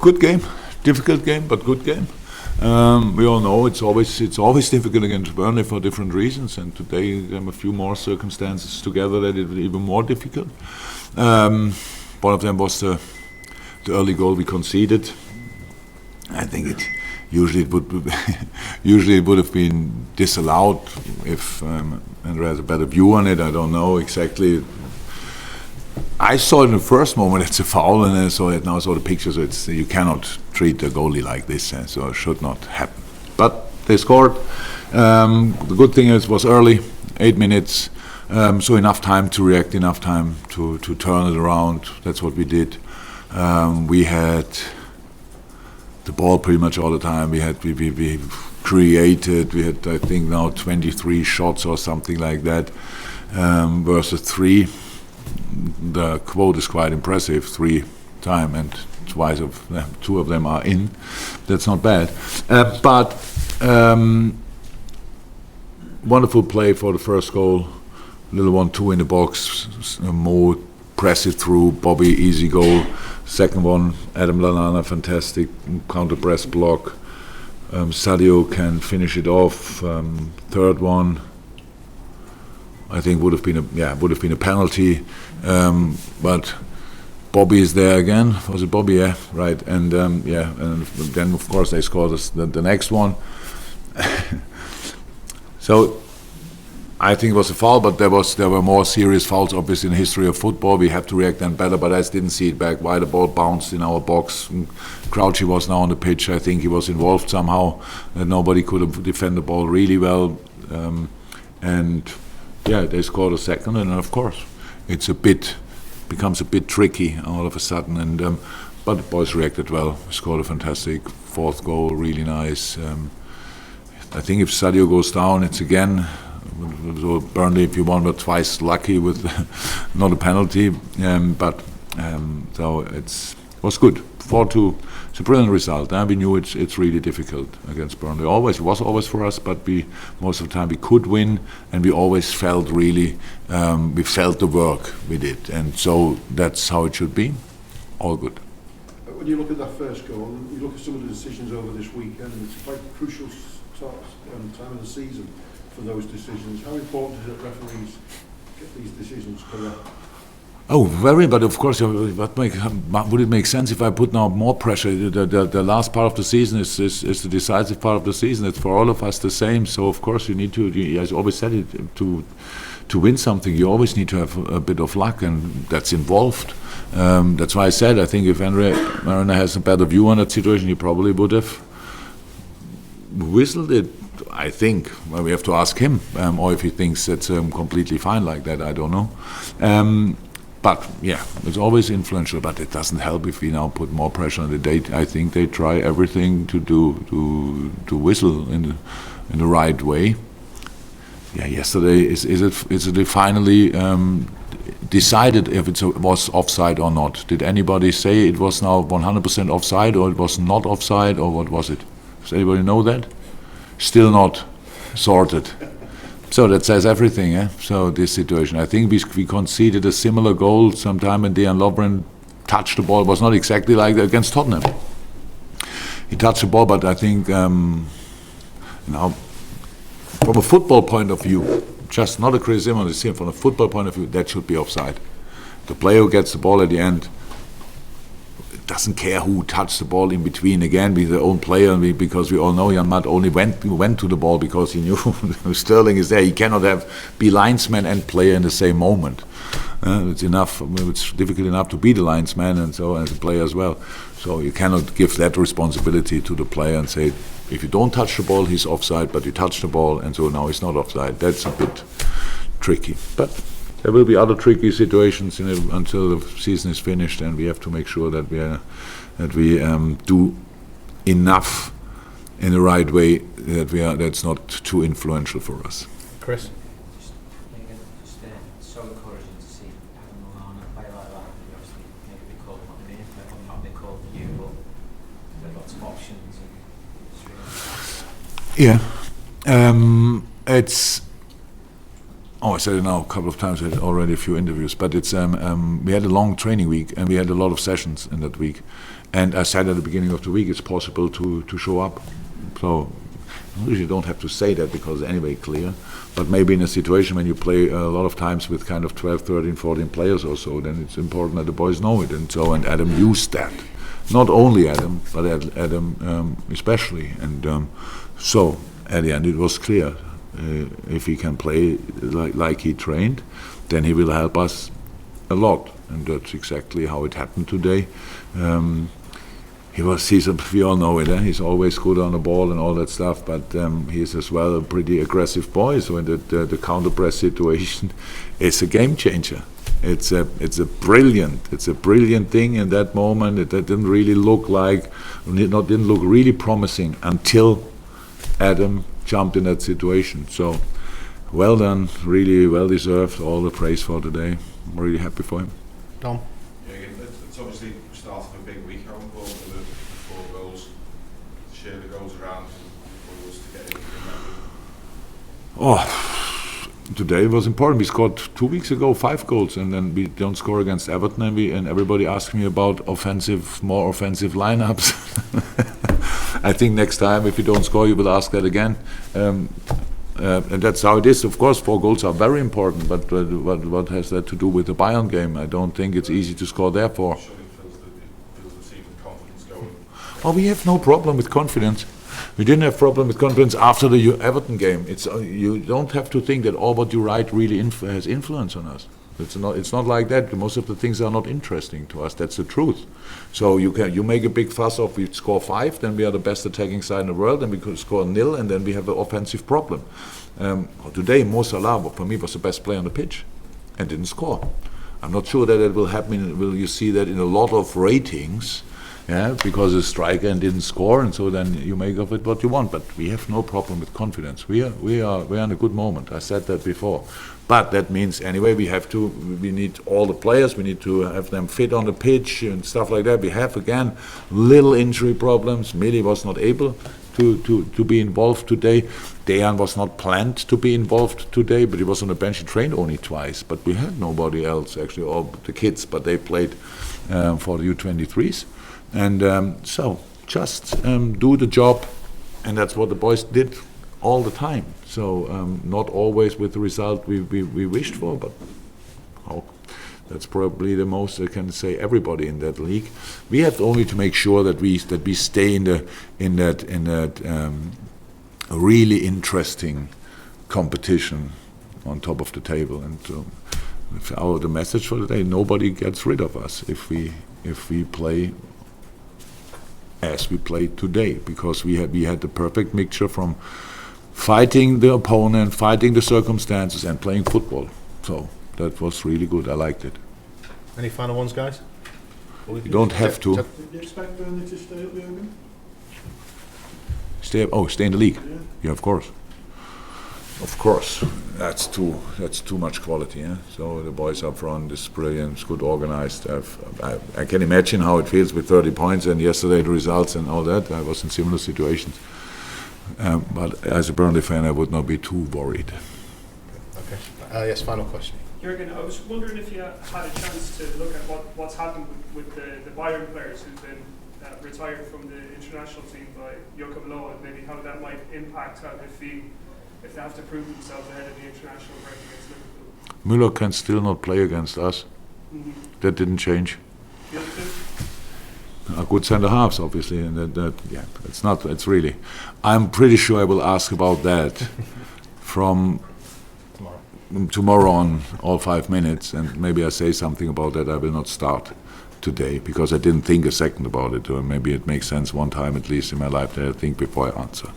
Good game, difficult game, but good game. We all know it's always difficult against Burnley for different reasons, and today there are a few more circumstances together that it was even more difficult. One of them was the early goal we conceded. I think usually it would have been disallowed if Andrea has a better view on it. I don't know exactly. I saw it in the first moment it's a foul, and I saw it now. I saw the pictures. So you cannot treat a goalie like this, so it should not happen. But they scored. The good thing is it was early, 8 minutes, so enough time to react, enough time to turn it around. That's what we did. We had the ball pretty much all the time. We created. We had, I think, now 23 shots or something like that, versus 3. The quote is quite impressive: 3 times, and twice of them, 2 of them are in. That's not bad. But wonderful play for the first goal. Little 1-2 in the box. Mo press it through. Bobby, easy goal. Second one, Adam Lallana, fantastic counter press block. Sadio can finish it off. Third one, I think would have been a penalty, but Bobby is there again. Was it Bobby? Yeah, right. And and then of course they scored the next one. So I think it was a foul, but there were more serious fouls obviously in the history of football. We have to react then better, but I didn't see it back. Why the ball bounced in our box. Crouchy was now on the pitch. I think he was involved somehow. Nobody could have defended the ball really well, and. Yeah, they scored a second, and of course, becomes a bit tricky all of a sudden. And but the boys reacted well. Scored a fantastic 4th goal, really nice. I think if Sadio goes down, it's again. So Burnley, if you want, were twice lucky with not a penalty. So it was good. 4-2. It's a brilliant result. We knew it's really difficult against Burnley. It was always for us, but most of the time we could win, and we always felt really, we felt the work we did, and so that's how it should be. All good. When you look at that first goal, and you look at some of the decisions over this weekend, it's quite a crucial time of the season for those decisions. How important is it that referees get these decisions correct? Oh, very, but of course, would it make sense if I put now more pressure? The last part of the season is the decisive part of the season. It's for all of us the same. So of course you need to. I always said it, to win something, you always need to have a bit of luck, and that's involved. That's why I said I think if Mariner has a better view on that situation, he probably would have whistled it. I think we have to ask him, or if he thinks it's completely fine like that. I don't know. But yeah, it's always influential. But it doesn't help if we now put more pressure on the. I think they try everything to whistle in the right way. Yeah, yesterday is it finally decided if it was offside or not? Did anybody say it was now 100% offside, or it was not offside, or what was it? Does anybody know that? Still not sorted. So that says everything, eh? So this situation, I think we conceded a similar goal sometime, and Dejan Lovren touched the ball. It was not exactly like that against Tottenham. He touched the ball, but I think now, from a football point of view, just not a criticism on the scene, from a football point of view, that should be offside. The player who gets the ball at the end doesn't care who touched the ball in between. Again, be the own player, because we all know Jan Maat only went to the ball because he knew Sterling is there. He cannot be linesman and player in the same moment. It's enough. It's difficult enough to be the linesman and so as a player as well. So you cannot give that responsibility to the player and say, if you don't touch the ball, he's offside, but you touch the ball, and so now he's not offside. That's a bit tricky, but. There will be other tricky situations until the season is finished, and we have to make sure that we do enough in the right way that's not too influential for us. Chris? So encouraging to see Adam Lallana play like that. Obviously, maybe they called him on the name, but not they called you, but there are lots of options. Yeah, it's. I said it now a couple of times. I had already a few interviews, but it's we had a long training week and we had a lot of sessions in that week. And I said at the beginning of the week, it's possible to show up. So I usually don't have to say that because it's anyway clear. But maybe in a situation when you play a lot of times with kind of 12, 13, 14 players or so, then it's important that the boys know it. And Adam used that. Not only Adam, but Adam especially. And so at the end it was clear. If he can play like he trained, then he will help us a lot, and that's exactly how it happened today. We all know it. He's always good on the ball and all that stuff, but he's as well a pretty aggressive boy. So in the counter press situation, it's a game changer. It's a brilliant thing in that moment. It didn't really look really promising until Adam jumped in that situation. So well done, really well deserved. All the praise for today. I'm really happy for him. Tom? Yeah, it's obviously started a big week. How important are the 4 goals to share the goals around for us to get in that? Today was important. We scored 2 weeks ago 5 goals, and then we don't score against Everton, and everybody asked me about more offensive lineups. I think next time, if you don't score, you will ask that again. And that's how it is. Of course, 4 goals are very important, but what has that to do with the Bayern game? I don't think it's easy to score there 4. Fills the team with confidence going. Oh, we have no problem with confidence. We didn't have problem with confidence after the Everton game. It's you don't have to think that all what you write really has influence on us. It's not like that. Most of the things are not interesting to us. That's the truth. So you make a big fuss of we score 5, then we are the best attacking side in the world, and we could score 0, and then we have an offensive problem. Today, Mo Salah for me was the best player on the pitch, and didn't score. I'm not sure that it will happen. Will you see that in a lot of ratings? Yeah, because a striker and didn't score, and so then you make of it what you want. But we have no problem with confidence. We are in a good moment. I said that before. But that means anyway we need all the players. We need to have them fit on the pitch and stuff like that. We have again little injury problems. Mili was not able to be involved today. Dejan was not planned to be involved today, but he was on the bench. He trained only twice, but we had nobody else actually. All the kids, but they played for the U23s. And so just do the job, and that's what the boys did all the time. So not always with the result we wished for, but that's probably the most I can say. Everybody in that league, we have only to make sure that we stay in that really interesting competition on top of the table. And the message for today: nobody gets rid of us if we play as we played today, because we had the perfect mixture from fighting the opponent, fighting the circumstances, and playing football. So that was really good. I liked it. Any final ones, guys? You don't have to. Do you expect Burnley to stay up, Jurgen? Stay in the league. Yeah. Yeah, of course. Of course, that's too much quality. Yeah? So the boys up front is brilliant, it's good organized. I can imagine how it feels with 30 points and yesterday the results and all that. I was in similar situations, but as a Burnley fan, I would not be too worried. Okay. Yes, final question. Jurgen, I was wondering if you had a chance to look at what's happened with the Bayern players who've been retired from the international team by Joachim Low, and maybe how that might impact how they feel if they have to prove themselves ahead of the international break against Liverpool. Müller can still not play against us. Mm-hmm. That didn't change. Good centre halves, obviously, and it's not. It's really. I'm pretty sure I will ask about that from tomorrow on, all 5 minutes, and maybe I say something about that. I will not start today because I didn't think a second about it, or maybe it makes sense one time at least in my life that I think before I answer.